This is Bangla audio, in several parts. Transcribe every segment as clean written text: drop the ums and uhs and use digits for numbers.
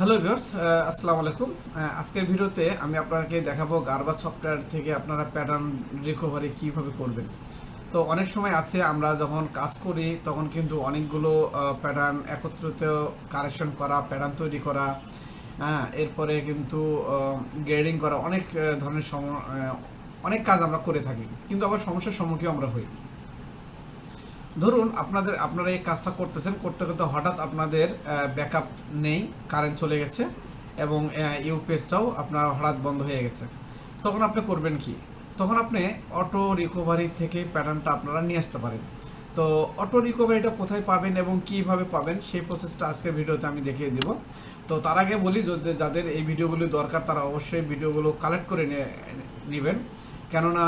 হ্যালো ভিউয়ার্স, আসসালামু আলাইকুম। আজকের ভিডিওতে আমি আপনাকে দেখাবো গার্বাজ সফটওয়্যার থেকে আপনারা প্যাটার্ন রিকভারি কিভাবে করবেন। তো অনেক সময় আছে আমরা যখন কাজ করি তখন কিন্তু অনেকগুলো প্যাটার্ন একত্রিত কারেকশন করা, প্যাটার্ন তৈরি করা, এরপরে কিন্তু গ্রেডিং করা, অনেক ধরনের অনেক কাজ আমরা করে থাকি, কিন্তু আবার সমস্যার সম্মুখীন আমরা হই। ধরুন আপনারা এই কাজটা করতেছেন, করতে করতে হঠাৎ আপনাদের ব্যাকআপ নেই, কারেন্ট চলে গেছে এবং ইউপিএসটাও আপনার হঠাৎ বন্ধ হয়ে গেছে। তখন আপনি করবেন কি? তখন আপনি অটো রিকভারি থেকে প্যাটার্নটা আপনারা নিয়ে আসতে পারেন। তো অটো রিকভারিটা কোথায় পাবেন এবং কিভাবে পাবেন সেই প্রসেসটা আজকের ভিডিওতে আমি দেখিয়ে দেব। তো তার আগে বলি, যাদের এই ভিডিওগুলো দরকার তারা অবশ্যই ভিডিওগুলো কালেক্ট করে নেবেন, কেননা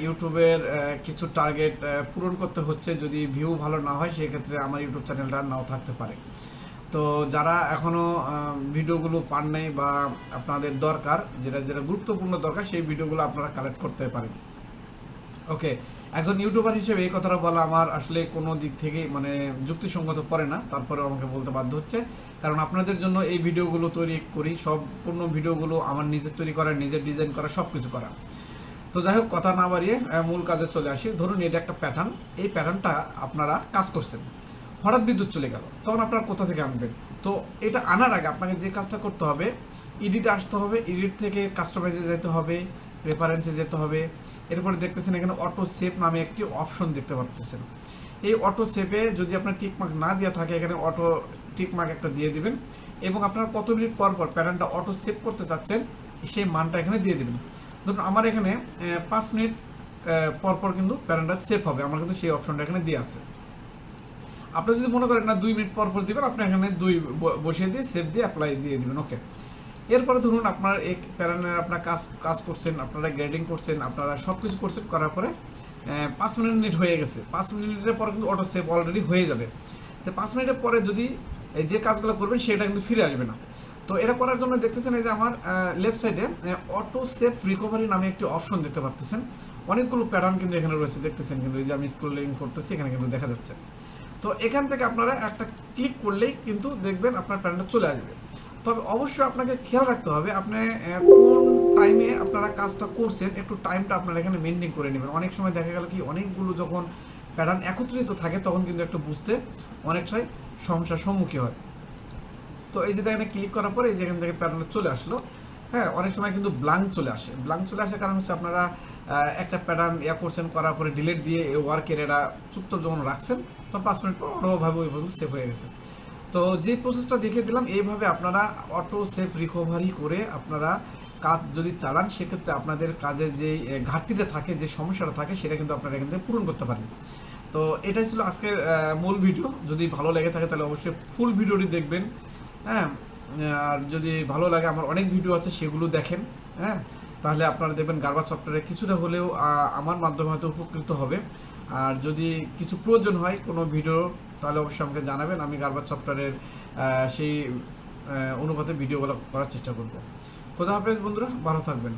ইউটিউবের কিছু টার্গেট পূরণ করতে হচ্ছে। যদি ভিউ ভালো না হয় সেক্ষেত্রে আমার ইউটিউব চ্যানেলটা নাও থাকতে পারে। তো যারা এখনও ভিডিওগুলো পান নাই বা আপনাদের দরকার, যেটা যেটা গুরুত্বপূর্ণ দরকার, সেই ভিডিওগুলো আপনারা কালেক্ট করতে পারেন। ওকে, একজন ইউটিউবার হিসেবে এই কথাটা বলা আমার আসলে কোনো দিক থেকে মানে যুক্তিসঙ্গত পড়ে না, তারপরেও আমাকে বলতে বাধ্য হচ্ছে, কারণ আপনাদের জন্য এই ভিডিওগুলো তৈরি করি। সম্পূর্ণ ভিডিওগুলো আমার নিজের তৈরি করা, নিজের ডিজাইন করা, সব কিছু করা। তো যাই হোক, কথা না বাড়িয়ে মূল কাজে চলে আসি। ধরুন এটা একটা প্যাটার্ন, এই প্যাটার্নটা আপনারা কাজ করছেন, হঠাৎ বিদ্যুৎ চলে গেল, তখন আপনারা কোথা থেকে আনবেন? তো এটা আনার আগে আপনাকে যে কাজটা করতে হবে, এডিটে আসতে হবে, এডিট থেকে কাস্টমাইজে যেতে হবে, প্রেফারেন্সে যেতে হবে। এরপরে দেখতেছেন এখানে অটো সেভ নামে একটি অপশন দেখতে পাচ্ছেন। এই অটো সেভে যদি আপনার টিকমার্ক না দেওয়া থাকে, এখানে অটো টিকমার্ক একটা দিয়ে দিবেন এবং আপনার কত মিনিট পর পর প্যাটার্নটা অটো সেভ করতে চাচ্ছেন সেই মানটা এখানে দিয়ে দেবেন। ধরুন আমার এখানে 5 মিনিট পর পর কিন্তু প্যাটার্নটা সেভ হবে, আমার কিন্তু সেই অপশনটা এখানে দিয়ে আছে। আপনি যদি মনে করেন না 2 মিনিট পর পর দিবেন, আপনি এখানে 2 বসিয়ে দিয়ে সেভ দিয়ে অ্যাপ্লাই দিয়ে দিবেন। ওকে, এরপরে ধরুন আপনার এই প্যাটার্নের আপনার কাজ করছেন, আপনারা গ্রেডিং করছেন, আপনারা সব কিছু করছেন, করার পরে 5 মিনিট হয়ে গেছে। 5 মিনিটের পরে কিন্তু অটো সেভ অলরেডি হয়ে যাবে। তো 5 মিনিটের পরে যদি যে কাজগুলো করবেন সেটা কিন্তু ফিরে আসবে না। তো এটা করার জন্য দেখতেছেন এই যে আমার লেফট সাইডে অটো সেভ রিকভারি নামে একটি অপশন দেখতে পাচ্ছেন। অনেকগুলো প্যাটার্ন কিন্তু এখানে রয়েছে, দেখতেছেন কিন্তু এই যে আমি স্ক্রলিং করতেছি, এখানে কিন্তু দেখা যাচ্ছে। তো এখান থেকে আপনারা একটা ক্লিক করলেই কিন্তু দেখবেন আপনার প্যাটার্নটা চলে আসবে। তবে অবশ্যই আপনাকে খেয়াল রাখতে হবে আপনি কোন টাইমে আপনারা কাজটা করছেন, একটু টাইমটা আপনারা এখানে মেনটেন করে নেবেন। অনেক সময় দেখা গেল কি অনেকগুলো যখন প্যাটার্ন একত্রিত থাকে তখন কিন্তু একটু বুঝতে অনেকটাই সমস্যার সম্মুখীন হয়। তো এই যে এখানে ক্লিক করার পরে এই যে এখান থেকে প্যাটার্ন চলে আসলো। হ্যাঁ, অনেক সময় কিন্তু ব্ল্যাঙ্ক চলে আসে। ব্ল্যাঙ্ক চলে আসার কারণ হচ্ছে আপনারা একটা প্যাটার্ন করছেন, করার পরে ডিলিট দিয়ে এই ওয়ার্কের এটা চুপচাপ যখন রাখছেন তখন 5 মিনিট পর অটোভাবে ওই পর্যন্ত সেভ হয়ে গেছে। তো যে প্রসেসটা দেখিয়ে দিলাম, এইভাবে আপনারা অটো সেভ রিকভারি করে আপনারা কাজ যদি চালান, সেক্ষেত্রে আপনাদের কাজে যে ঘাটতিটা থাকে, যে সমস্যাটা থাকে, সেটা কিন্তু আপনারা এখান থেকে পূরণ করতে পারেন। তো এটাই ছিল আজকের মূল ভিডিও। যদি ভালো লেগে থাকে তাহলে অবশ্যই ফুল ভিডিওটি দেখবেন। হ্যাঁ, আর যদি ভালো লাগে আমার অনেক ভিডিও আছে সেগুলো দেখেন। হ্যাঁ, তাহলে আপনারা দেখবেন গার্বাজ সফটওয়্যারে কিছুটা হলেও আমার মাধ্যমে হয়তো উপকৃত হবে। আর যদি কিছু প্রয়োজন হয় কোনো ভিডিও, তাহলে অবশ্যই আমাকে জানাবেন। আমি গার্বাজ সফটওয়্যারের সেই অনুপাতে ভিডিওগুলো করার চেষ্টা করব। খোদা হাফেজ বন্ধুরা, ভালো থাকবেন।